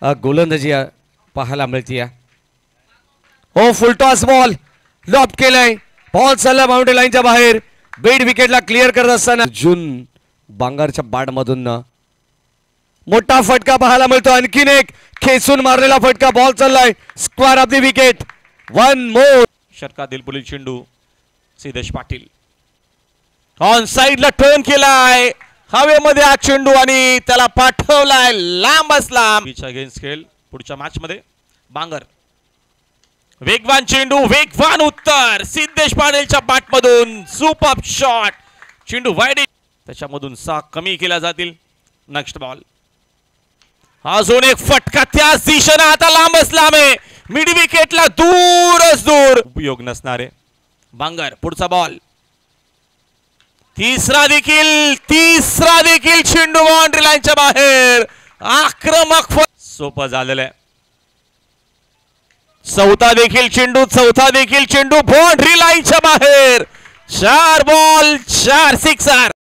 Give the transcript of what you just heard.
गोलंदाजी पाहायला मिळते। हो फुल टॉस बॉल लॉब केलाय, बॉल चालला बाउंड्री लाईनच्या बाहेर, बेड विकेटला क्लिअर करत असताना जून बांगरच्या बॅट मधून मोठा फटका पाहायला मिळतो, आणखीन एक खेचून मारलेला फटका, बॉल चाललाय square off the wicket, one more. षटका दिलपुलील चेंडू सिद्धेश पाटील ऑन साइडला टर्न केलाय, हवेमध्ये हा चेंडू आणि त्याला पाठवलाय लांबच लांब। अगेन्स्ट खेळ पुढच्या मॅच मध्ये बांगर, वेगवान चेंडू, वेगवान उत्तर सिद्धेश पाटीलच्या बॅटमधून, सुपर शॉट, चेंडू वाईड, त्याच्यामधून 6 कमी केल्या जातील। नेक्स्ट बॉल, अजून एक फटका त्याच दिशेने, आता लांबच लांब आहे, मिड विकेटला दूरच दूर, उपयोग नसणारे बांगर। पुढचा बॉल, तिसरा देखील चेंडू बाउंड्री लाईनच्या बाहेर, आक्रमक सोपं झालेलं आहे। चौथा देखील चेंडू बाउंड्री लाईनच्या बाहेर, 4 बॉल 4 सिक्सर।